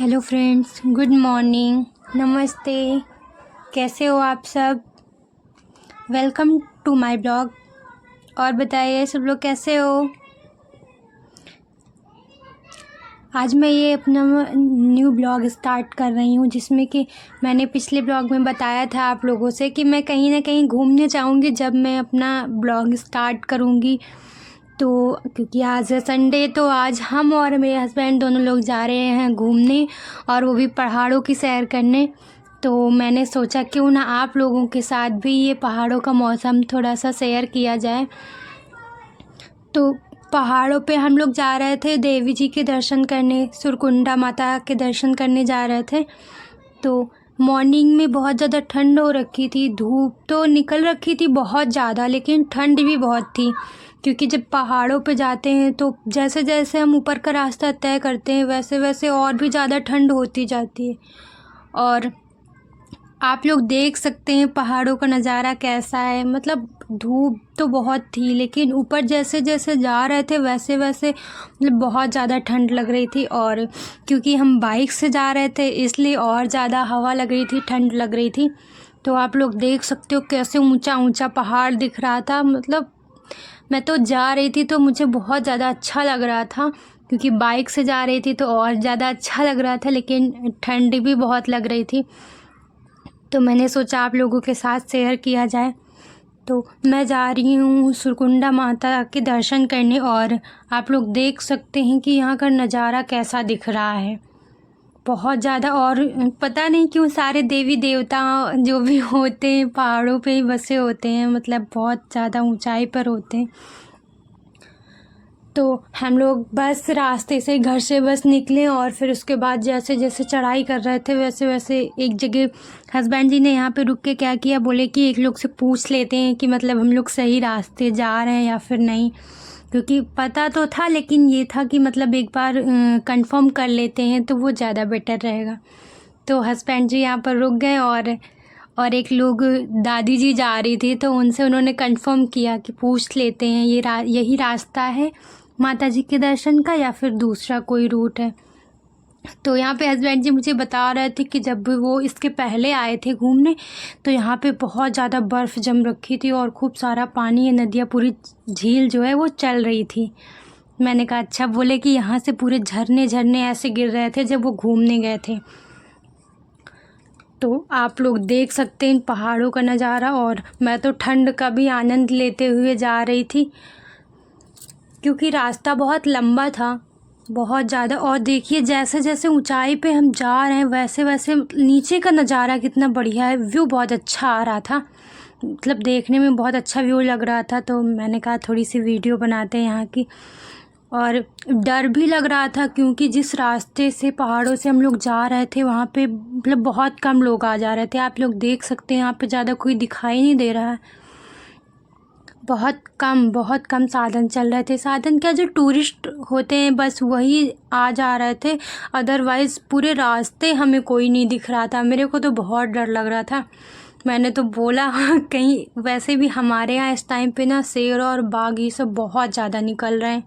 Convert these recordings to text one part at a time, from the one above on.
Hello friends, good morning, नमस्ते। कैसे हो आप सब? Welcome to my blog. और बताइए सब लोग कैसे हो? आज मैं ये अपना न्यू ब्लॉग स्टार्ट कर रही हूँ, जिसमें कि मैंने पिछले ब्लॉग में बताया था आप लोगों से कि मैं कहीं ना कहीं घूमने जाऊँगी जब मैं अपना ब्लॉग स्टार्ट करूँगी। तो क्योंकि आज है संडे, तो आज हम और मेरे हस्बैंड दोनों लोग जा रहे हैं घूमने, और वो भी पहाड़ों की सैर करने। तो मैंने सोचा क्यों ना आप लोगों के साथ भी ये पहाड़ों का मौसम थोड़ा सा शेयर किया जाए। तो पहाड़ों पे हम लोग जा रहे थे देवी जी के दर्शन करने, सुरकुंडा माता के दर्शन करने जा रहे थे। तो मॉर्निंग में बहुत ज़्यादा ठंड हो रखी थी, धूप तो निकल रखी थी बहुत ज़्यादा, लेकिन ठंड भी बहुत थी। क्योंकि जब पहाड़ों पे जाते हैं तो जैसे जैसे हम ऊपर का रास्ता तय करते हैं वैसे वैसे और भी ज़्यादा ठंड होती जाती है। और आप लोग देख सकते हैं पहाड़ों का नज़ारा कैसा है। मतलब धूप तो बहुत थी, लेकिन ऊपर जैसे जैसे जा रहे थे वैसे वैसे मतलब बहुत ज़्यादा ठंड लग रही थी। और क्योंकि हम बाइक से जा रहे थे इसलिए और ज़्यादा हवा लग रही थी, ठंड लग रही थी। तो आप लोग देख सकते हो कैसे ऊंचा ऊंचा पहाड़ दिख रहा था। मतलब मैं तो जा रही थी तो मुझे बहुत ज़्यादा अच्छा लग रहा था, क्योंकि बाइक से जा रही थी तो और ज़्यादा अच्छा लग रहा था, लेकिन ठंड भी बहुत लग रही थी। तो मैंने सोचा आप लोगों के साथ शेयर किया जाए। तो मैं जा रही हूँ सुरकुंडा माता के दर्शन करने, और आप लोग देख सकते हैं कि यहाँ का नज़ारा कैसा दिख रहा है, बहुत ज़्यादा। और पता नहीं क्यों सारे देवी देवता जो भी होते हैं पहाड़ों पे ही बसे होते हैं, मतलब बहुत ज़्यादा ऊंचाई पर होते हैं। तो हम लोग बस रास्ते से घर से बस निकले, और फिर उसके बाद जैसे जैसे चढ़ाई कर रहे थे वैसे वैसे एक जगह हस्बैंड जी ने यहाँ पे रुक के क्या किया, बोले कि एक लोग से पूछ लेते हैं कि मतलब हम लोग सही रास्ते जा रहे हैं या फिर नहीं। क्योंकि पता तो था, लेकिन ये था कि मतलब एक बार कंफर्म कर लेते हैं तो वो ज़्यादा बेटर रहेगा। तो हस्बैंड जी यहाँ पर रुक गए, और एक लोग दादी जी जा रही थी तो उनसे उन्होंने कंफर्म किया कि पूछ लेते हैं यही रास्ता है माता जी के दर्शन का या फिर दूसरा कोई रूट है। तो यहाँ पे हस्बैंड जी मुझे बता रहे थे कि जब वो इसके पहले आए थे घूमने तो यहाँ पे बहुत ज़्यादा बर्फ़ जम रखी थी और खूब सारा पानी है, नदियाँ, पूरी झील जो है वो चल रही थी। मैंने कहा अच्छा। बोले कि यहाँ से पूरे झरने झरने ऐसे गिर रहे थे जब वो घूमने गए थे। तो आप लोग देख सकते हैं इन पहाड़ों का नज़ारा। और मैं तो ठंड का भी आनंद लेते हुए जा रही थी, क्योंकि रास्ता बहुत लंबा था, बहुत ज़्यादा। और देखिए जैसे जैसे ऊंचाई पे हम जा रहे हैं वैसे वैसे नीचे का नज़ारा कितना बढ़िया है, व्यू बहुत अच्छा आ रहा था, मतलब देखने में बहुत अच्छा व्यू लग रहा था। तो मैंने कहा थोड़ी सी वीडियो बनाते हैं यहाँ की। और डर भी लग रहा था, क्योंकि जिस रास्ते से पहाड़ों से हम लोग जा रहे थे वहाँ पे मतलब बहुत कम लोग आ जा रहे थे। आप लोग देख सकते हैं यहाँ पे ज़्यादा कोई दिखाई नहीं दे रहा है, बहुत कम साधन चल रहे थे। साधन क्या, जो टूरिस्ट होते हैं बस वही आ जा रहे थे, अदरवाइज़ पूरे रास्ते हमें कोई नहीं दिख रहा था। मेरे को तो बहुत डर लग रहा था। मैंने तो बोला कहीं, वैसे भी हमारे यहाँ इस टाइम पे ना शेर और बाघ ये सब बहुत ज़्यादा निकल रहे हैं,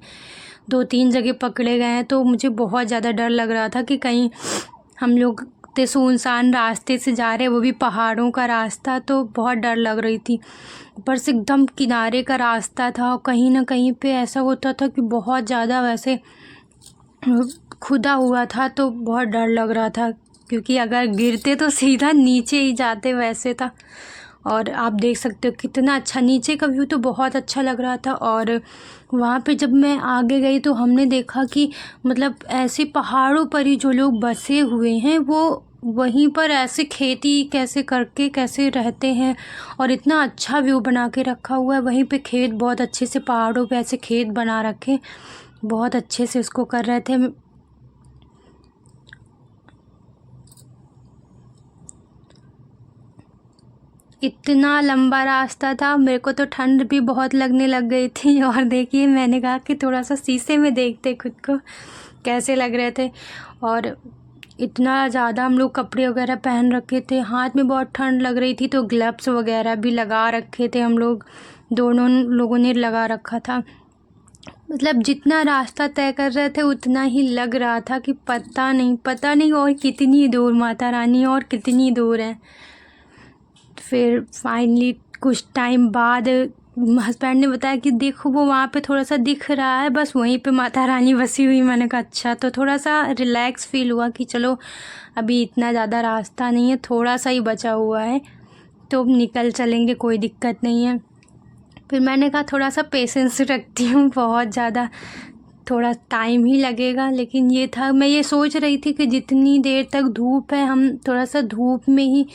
2-3 जगह पकड़े गए हैं। तो मुझे बहुत ज़्यादा डर लग रहा था कि कहीं हम लोग ते सुनसान रास्ते से जा रहे, वो भी पहाड़ों का रास्ता, तो बहुत डर लग रही थी। ऊपर से एकदम किनारे का रास्ता था, और कहीं ना कहीं पे ऐसा होता था कि बहुत ज़्यादा वैसे खुदा हुआ था, तो बहुत डर लग रहा था, क्योंकि अगर गिरते तो सीधा नीचे ही जाते वैसे था। और आप देख सकते हो कितना अच्छा नीचे का व्यू, तो बहुत अच्छा लग रहा था। और वहाँ पे जब मैं आगे गई तो हमने देखा कि मतलब ऐसे पहाड़ों पर ही जो लोग बसे हुए हैं वो वहीं पर ऐसे खेती कैसे करके कैसे रहते हैं, और इतना अच्छा व्यू बना के रखा हुआ है। वहीं पे खेत बहुत अच्छे से, पहाड़ों पे ऐसे खेत बना रखे, बहुत अच्छे से उसको कर रहे थे। इतना लंबा रास्ता था, मेरे को तो ठंड भी बहुत लगने लग गई थी। और देखिए मैंने कहा कि थोड़ा सा शीशे में देखते खुद को कैसे लग रहे थे। और इतना ज़्यादा हम लोग कपड़े वगैरह पहन रखे थे, हाथ में बहुत ठंड लग रही थी, तो ग्लव्स वगैरह भी लगा रखे थे हम लोग, दोनों लोगों ने लगा रखा था। मतलब जितना रास्ता तय कर रहे थे उतना ही लग रहा था कि पता नहीं और कितनी दूर माता रानी और कितनी दूर है। फिर फाइनली कुछ टाइम बाद हस्बैंड ने बताया कि देखो वो वहाँ पे थोड़ा सा दिख रहा है, बस वहीं पे माता रानी बसी हुई। मैंने कहा अच्छा, तो थोड़ा सा रिलैक्स फील हुआ कि चलो अभी इतना ज़्यादा रास्ता नहीं है, थोड़ा सा ही बचा हुआ है, तो अब निकल चलेंगे, कोई दिक्कत नहीं है। फिर मैंने कहा थोड़ा सा पेशेंस रखती हूँ, बहुत ज़्यादा थोड़ा टाइम ही लगेगा। लेकिन ये था, मैं ये सोच रही थी कि जितनी देर तक धूप है हम थोड़ा सा धूप में ही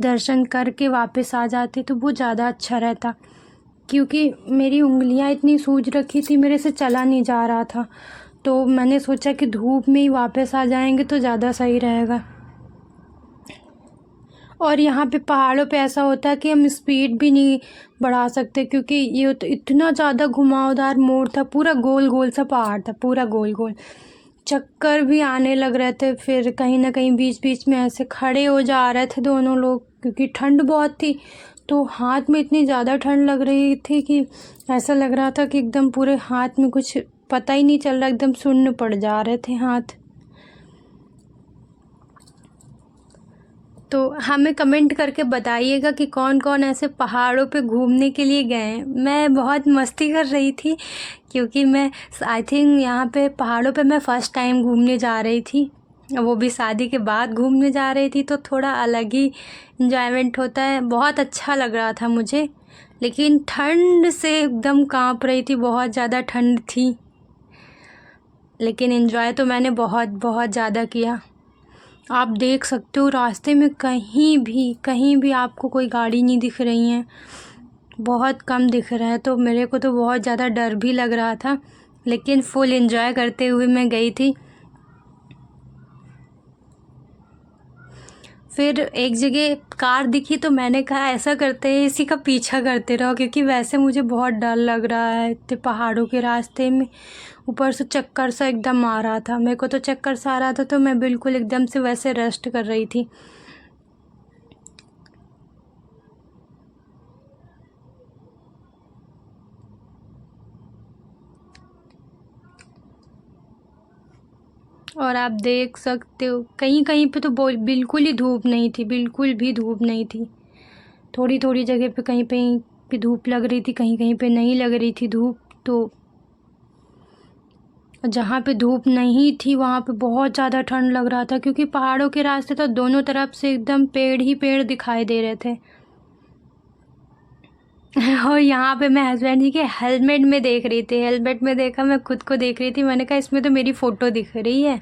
दर्शन करके वापस आ जाते तो वो ज़्यादा अच्छा रहता, क्योंकि मेरी उंगलियां इतनी सूज रखी थी, मेरे से चला नहीं जा रहा था। तो मैंने सोचा कि धूप में ही वापस आ जाएंगे तो ज़्यादा सही रहेगा। और यहाँ पे पहाड़ों पे ऐसा होता है कि हम स्पीड भी नहीं बढ़ा सकते, क्योंकि ये तो इतना ज़्यादा घुमावदार मोड़ था, पूरा गोल गोल सा पहाड़ था, पूरा गोल गोल, चक्कर भी आने लग रहे थे। फिर कहीं ना कहीं बीच बीच में ऐसे खड़े हो जा रहे थे दोनों लोग, क्योंकि ठंड बहुत थी, तो हाथ में इतनी ज़्यादा ठंड लग रही थी कि ऐसा लग रहा था कि एकदम पूरे हाथ में कुछ पता ही नहीं चल रहा, एकदम सुन्न पड़ जा रहे थे हाथ। तो हमें कमेंट करके बताइएगा कि कौन कौन ऐसे पहाड़ों पे घूमने के लिए गए हैं। मैं बहुत मस्ती कर रही थी, क्योंकि मैं आई थिंक यहाँ पे पहाड़ों पे मैं फ़र्स्ट टाइम घूमने जा रही थी, वो भी शादी के बाद घूमने जा रही थी, तो थोड़ा अलग ही इन्जॉयमेंट होता है। बहुत अच्छा लग रहा था मुझे, लेकिन ठंड से एकदम काँप रही थी, बहुत ज़्यादा ठंड थी। लेकिन एंजॉय तो मैंने बहुत बहुत ज़्यादा किया। आप देख सकते हो रास्ते में कहीं भी आपको कोई गाड़ी नहीं दिख रही है, बहुत कम दिख रहा है। तो मेरे को तो बहुत ज़्यादा डर भी लग रहा था, लेकिन फुल एंजॉय करते हुए मैं गई थी। फिर एक जगह कार दिखी तो मैंने कहा ऐसा करते हैं इसी का पीछा करते रहो, क्योंकि वैसे मुझे बहुत डर लग रहा है इतने पहाड़ों के रास्ते में। ऊपर से चक्कर सा एकदम आ रहा था, मेरे को तो चक्कर सा आ रहा था, तो मैं बिल्कुल एकदम से वैसे रेस्ट कर रही थी। और आप देख सकते हो कहीं कहीं पे तो बिल्कुल ही धूप नहीं थी, बिल्कुल भी धूप नहीं थी। थोड़ी थोड़ी जगह पे कहीं कहीं पे धूप लग रही थी, कहीं कहीं पे नहीं लग रही थी धूप। तो जहाँ पे धूप नहीं थी वहाँ पे बहुत ज़्यादा ठंड लग रहा था, क्योंकि पहाड़ों के रास्ते तो दोनों तरफ से एकदम पेड़ ही पेड़ दिखाई दे रहे थे। और यहाँ पे मैं हस्बैंड जी के हेलमेट में देख रही थी, हेलमेट में देखा, मैं खुद को देख रही थी, मैंने कहा इसमें तो मेरी फ़ोटो दिख रही है।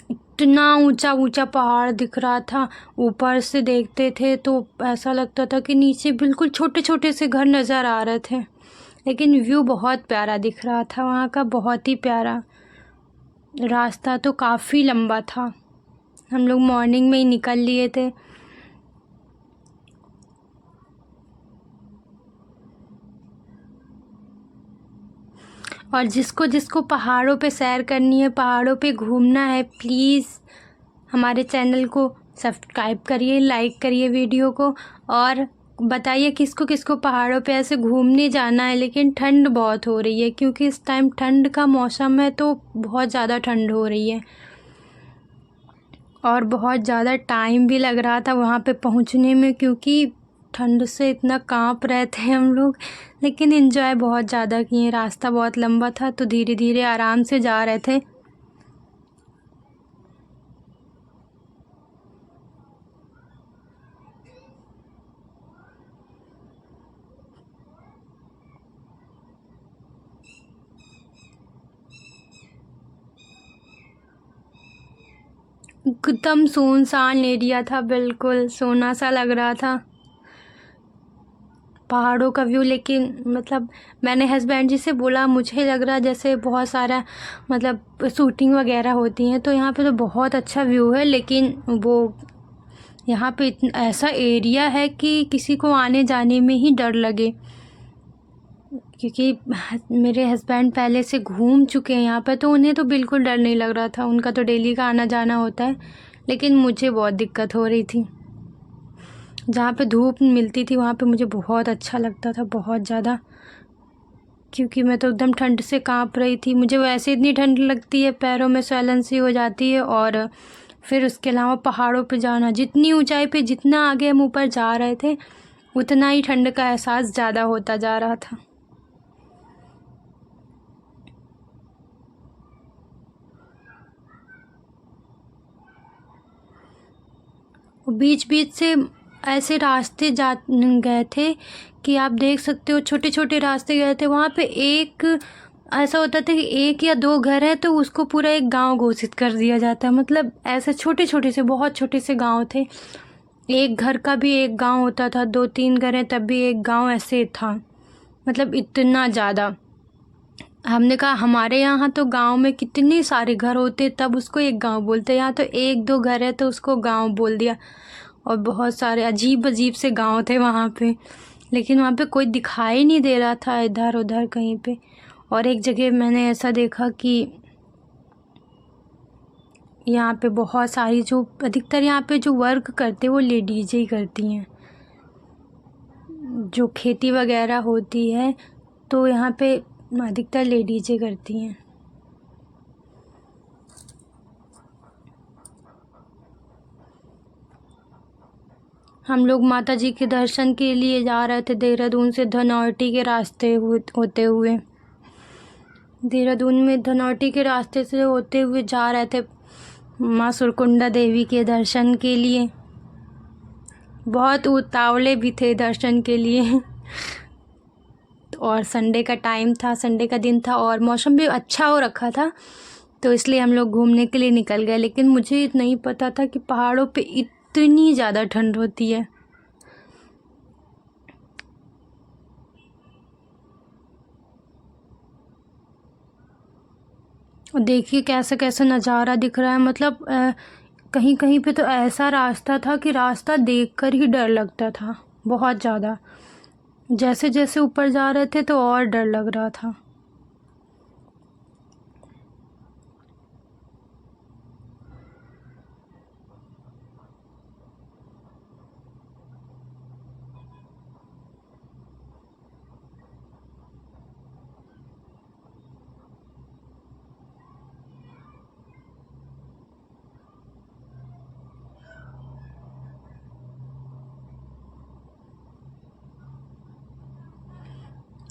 इतना ऊंचा ऊंचा पहाड़ दिख रहा था, ऊपर से देखते थे तो ऐसा लगता था कि नीचे बिल्कुल छोटे छोटे से घर नज़र आ रहे थे, लेकिन व्यू बहुत प्यारा दिख रहा था वहाँ का, बहुत ही प्यारा। रास्ता तो काफ़ी लंबा था, हम लोग मॉर्निंग में ही निकल लिए थे। और जिसको जिसको पहाड़ों पे सैर करनी है, पहाड़ों पे घूमना है, प्लीज़ हमारे चैनल को सब्सक्राइब करिए, लाइक करिए वीडियो को, और बताइए किसको किसको पहाड़ों पे ऐसे घूमने जाना है। लेकिन ठंड बहुत हो रही है, क्योंकि इस टाइम ठंड का मौसम है, तो बहुत ज़्यादा ठंड हो रही है और बहुत ज़्यादा टाइम भी लग रहा था वहाँ पे पहुँचने में, क्योंकि ठंड से इतना काँप रहे थे हम लोग। लेकिन एंजॉय बहुत ज़्यादा किए, रास्ता बहुत लंबा था, तो धीरे धीरे आराम से जा रहे थे। एकदम सुनसान एरिया था, बिल्कुल सोना सा लग रहा था पहाड़ों का व्यू। लेकिन मतलब मैंने हस्बैंड जी से बोला, मुझे लग रहा जैसे बहुत सारा मतलब शूटिंग वगैरह होती हैं, तो यहाँ पे तो बहुत अच्छा व्यू है, लेकिन वो यहाँ पे इतना ऐसा एरिया है कि किसी को आने जाने में ही डर लगे, क्योंकि मेरे हस्बैंड पहले से घूम चुके हैं यहाँ पे, तो उन्हें तो बिल्कुल डर नहीं लग रहा था, उनका तो डेली का आना जाना होता है। लेकिन मुझे बहुत दिक्कत हो रही थी, जहाँ पे धूप मिलती थी वहाँ पे मुझे बहुत अच्छा लगता था, बहुत ज़्यादा। क्योंकि मैं तो एकदम ठंड से काँप रही थी। मुझे वैसे इतनी ठंड लगती है, पैरों में स्वैलन सी हो जाती है, और फिर उसके अलावा पहाड़ों पे जाना, जितनी ऊंचाई पे जितना आगे हम ऊपर जा रहे थे उतना ही ठंड का एहसास ज़्यादा होता जा रहा था। बीच बीच से ऐसे रास्ते जा गए थे कि आप देख सकते हो, छोटे छोटे रास्ते गए थे। वहाँ पे एक ऐसा होता था कि एक या दो घर है तो उसको पूरा एक गांव घोषित कर दिया जाता। मतलब ऐसे छोटे छोटे से, बहुत छोटे से गांव थे। एक घर का भी एक गांव होता था, 2-3 घर हैं तब भी एक गांव ऐसे था। मतलब इतना ज़्यादा। हमने कहा हमारे यहाँ तो गांव में कितने सारे घर होते तब उसको एक गांव बोलते, यहाँ तो एक दो घर है तो उसको गांव बोल दिया। और बहुत सारे अजीब अजीब से गांव थे वहाँ पे, लेकिन वहाँ पे कोई दिखाई नहीं दे रहा था इधर उधर कहीं पे। और एक जगह मैंने ऐसा देखा कि यहाँ पे बहुत सारी, जो अधिकतर यहाँ पे जो वर्क करते वो लेडीज़ ही करती हैं। जो खेती वगैरह होती है तो यहाँ पे अधिकतर लेडीज़ ही करती हैं। हम लोग माता जी के दर्शन के लिए जा रहे थे देहरादून से धनौल्टी के रास्ते होते हुए। देहरादून में धनौल्टी के रास्ते से होते हुए जा रहे थे माँ सुरकुंडा देवी के दर्शन के लिए। बहुत उतावले भी थे दर्शन के लिए। और संडे का टाइम था, संडे का दिन था और मौसम भी अच्छा हो रखा था, तो इसलिए हम लोग घूमने के लिए निकल गए। लेकिन मुझे नहीं पता था कि पहाड़ों पे इतनी ज़्यादा ठंड होती है। और देखिए कैसा कैसा नज़ारा दिख रहा है। मतलब कहीं कहीं पे तो ऐसा रास्ता था कि रास्ता देखकर ही डर लगता था, बहुत ज़्यादा। जैसे जैसे ऊपर जा रहे थे तो और डर लग रहा था।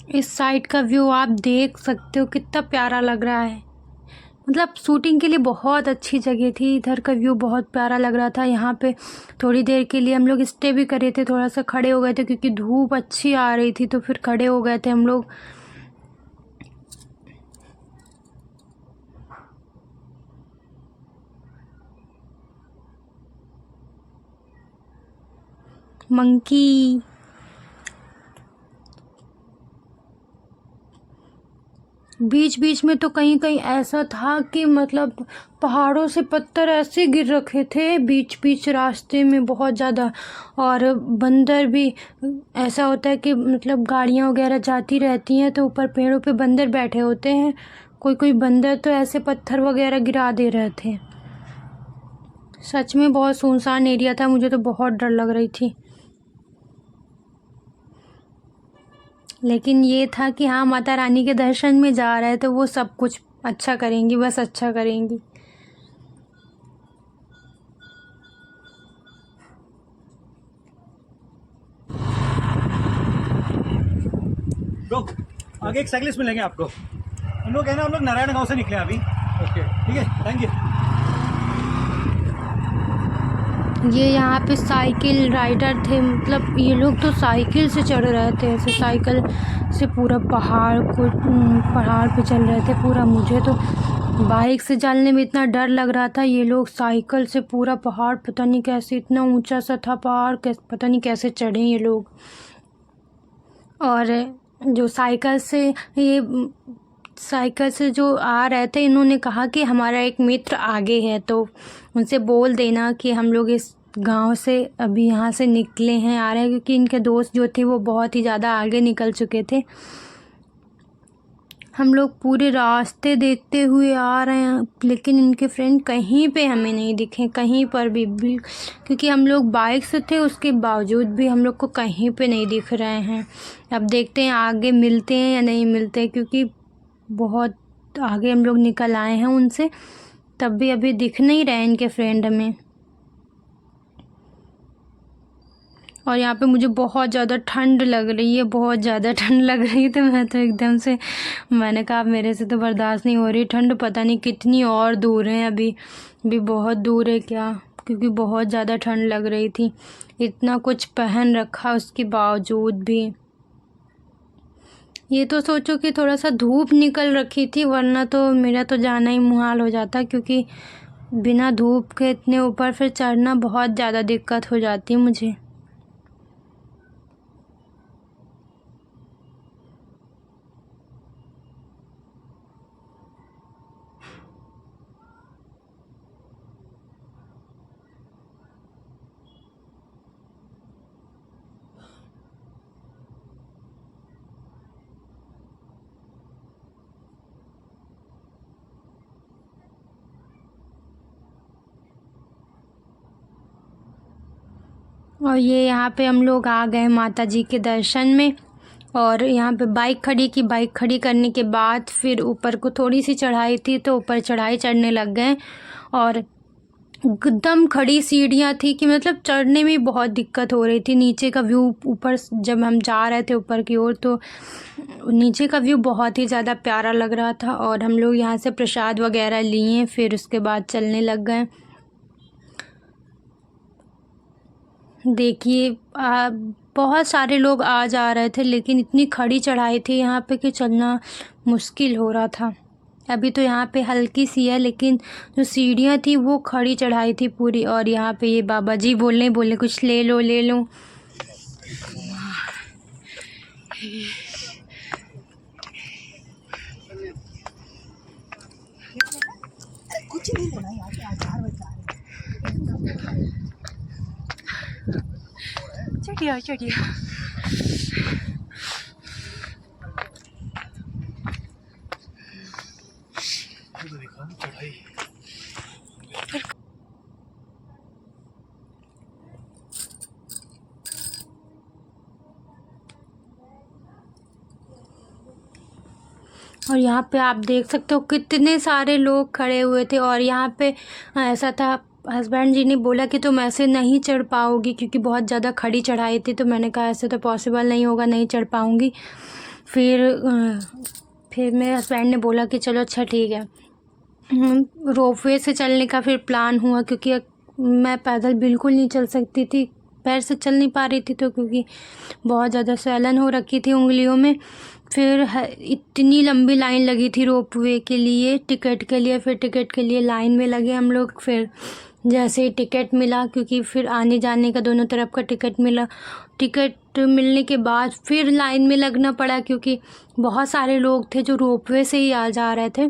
इस साइड का व्यू आप देख सकते हो कितना प्यारा लग रहा है। मतलब शूटिंग के लिए बहुत अच्छी जगह थी। इधर का व्यू बहुत प्यारा लग रहा था। यहाँ पे थोड़ी देर के लिए हम लोग स्टे भी करे थे, थोड़ा सा खड़े हो गए थे क्योंकि धूप अच्छी आ रही थी, तो फिर खड़े हो गए थे हम लोग। मंकी। बीच बीच में तो कहीं कहीं ऐसा था कि मतलब पहाड़ों से पत्थर ऐसे गिर रखे थे बीच बीच रास्ते में, बहुत ज़्यादा। और बंदर भी, ऐसा होता है कि मतलब गाड़ियाँ वगैरह जाती रहती हैं तो ऊपर पेड़ों पे बंदर बैठे होते हैं। कोई कोई बंदर तो ऐसे पत्थर वगैरह गिरा दे रहे थे। सच में बहुत सुनसान एरिया था, मुझे तो बहुत डर लग रही थी। लेकिन ये था कि हाँ, माता रानी के दर्शन में जा रहे हैं तो वो सब कुछ अच्छा करेंगी, बस अच्छा करेंगी। ब्रो, आगे एक साइकिलिस्ट मिलेंगे आपको। हम लोग है ना, हम लोग नारायण गांव से निकले अभी। ओके, ठीक है, थैंक यू। ये यहाँ पे साइकिल राइडर थे। मतलब ये लोग तो साइकिल से चढ़ रहे थे, ऐसे साइकिल से पूरा पहाड़ पे चल रहे थे पूरा। मुझे तो बाइक से चलने में इतना डर लग रहा था, ये लोग साइकिल से पूरा पहाड़, पता नहीं कैसे, इतना ऊंचा सा था पहाड़, पता नहीं कैसे चढ़े ये लोग। और जो साइकिल से जो आ रहे थे, इन्होंने कहा कि हमारा एक मित्र आगे है तो उनसे बोल देना कि हम लोग इस गांव से अभी यहाँ से निकले हैं, आ रहे हैं, क्योंकि इनके दोस्त जो थे वो बहुत ही ज़्यादा आगे निकल चुके थे। हम लोग पूरे रास्ते देखते हुए आ रहे हैं, लेकिन इनके फ्रेंड कहीं पे हमें नहीं दिखे, कहीं पर भी क्योंकि हम लोग बाइक से थे, उसके बावजूद भी हम लोग को कहीं पे नहीं दिख रहे हैं। अब देखते हैं आगे मिलते हैं या नहीं मिलते, क्योंकि बहुत आगे हम लोग निकल आए हैं उनसे, तब भी अभी दिख नहीं रहे इनके फ्रेंड हमें। और यहाँ पे मुझे बहुत ज़्यादा ठंड लग रही है, बहुत ज़्यादा ठंड लग रही है। तो मैं तो एकदम से मैंने कहा मेरे से तो बर्दाश्त नहीं हो रही ठंड, पता नहीं कितनी और दूर है, अभी भी बहुत दूर है क्या, क्योंकि बहुत ज़्यादा ठंड लग रही थी। इतना कुछ पहन रखा उसके बावजूद भी। ये तो सोचो कि थोड़ा सा धूप निकल रखी थी, वरना तो मेरा तो जाना ही मुहाल हो जाता, क्योंकि बिना धूप के इतने ऊपर फिर चढ़ना बहुत ज़्यादा दिक्कत हो जाती है मुझे। और ये यहाँ पे हम लोग आ गए माता जी के दर्शन में, और यहाँ पे बाइक खड़ी की, बाइक खड़ी करने के बाद फिर ऊपर को थोड़ी सी चढ़ाई थी, तो ऊपर चढ़ाई चढ़ने लग गए। और एकदम खड़ी सीढ़ियाँ थी कि मतलब चढ़ने में बहुत दिक्कत हो रही थी। नीचे का व्यू ऊपर जब हम जा रहे थे ऊपर की ओर, तो नीचे का व्यू बहुत ही ज़्यादा प्यारा लग रहा था। और हम लोग यहाँ से प्रसाद वगैरह लिए, फिर उसके बाद चलने लग गए। देखिए बहुत सारे लोग आ जा रहे थे, लेकिन इतनी खड़ी चढ़ाई थी यहाँ पे कि चलना मुश्किल हो रहा था। अभी तो यहाँ पे हल्की सी है, लेकिन जो सीढ़ियाँ थी वो खड़ी चढ़ाई थी पूरी। और यहाँ पे ये बाबा जी बोले कुछ ले लो ले लो। कुछ नहीं होना यहाँ पे, 4 बज रहे हैं। चढ़िए और यहाँ पे आप देख सकते हो कितने सारे लोग खड़े हुए थे। और यहाँ पे ऐसा था, हस्बैंड जी ने बोला कि तुम ऐसे नहीं चढ़ पाओगी, क्योंकि बहुत ज़्यादा खड़ी चढ़ाई थी। तो मैंने कहा ऐसे तो पॉसिबल नहीं होगा, नहीं चढ़ पाऊँगी। फिर मेरे हस्बैंड ने बोला कि चलो अच्छा ठीक है। रोपवे से चलने का फिर प्लान हुआ, क्योंकि मैं पैदल बिल्कुल नहीं चल सकती थी, पैर से चल नहीं पा रही थी, तो क्योंकि बहुत ज़्यादा स्वैलन हो रखी थी उंगलियों में। फिर इतनी लंबी लाइन लगी थी रोपवे के लिए, टिकट के लिए। फिर टिकट के लिए लाइन में लगे हम लोग। फिर जैसे ही टिकट मिला, क्योंकि फिर आने जाने का दोनों तरफ का टिकट मिला, टिकट मिलने के बाद फिर लाइन में लगना पड़ा, क्योंकि बहुत सारे लोग थे जो रोपवे से ही आ जा रहे थे।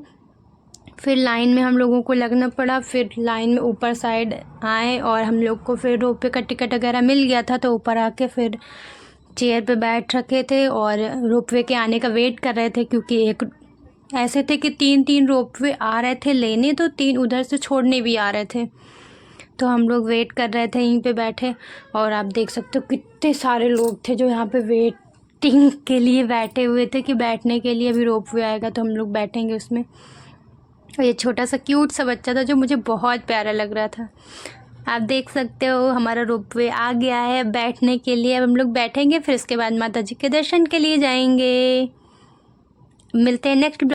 फिर लाइन में हम लोगों को लगना पड़ा। फिर लाइन में ऊपर साइड आए, और हम लोग को फिर रोपवे का टिकट वगैरह मिल गया था। तो ऊपर आके फिर चेयर पे बैठ रखे थे और रोपवे के आने का वेट कर रहे थे, क्योंकि एक ऐसे थे कि 3 रोपवे आ रहे थे लेने, तो 3 उधर से छोड़ने भी आ रहे थे। तो हम लोग वेट कर रहे थे यहीं पे बैठे। और आप देख सकते हो कितने सारे लोग थे जो यहाँ पे वेटिंग के लिए बैठे हुए थे, कि बैठने के लिए अभी रोपवे आएगा तो हम लोग बैठेंगे उसमें। और ये छोटा सा क्यूट सा बच्चा था जो मुझे बहुत प्यारा लग रहा था। आप देख सकते हो हमारा रोपवे आ गया है बैठने के लिए। अब हम लोग बैठेंगे, फिर उसके बाद माता जी के दर्शन के लिए जाएंगे। मिलते हैं नेक्स्ट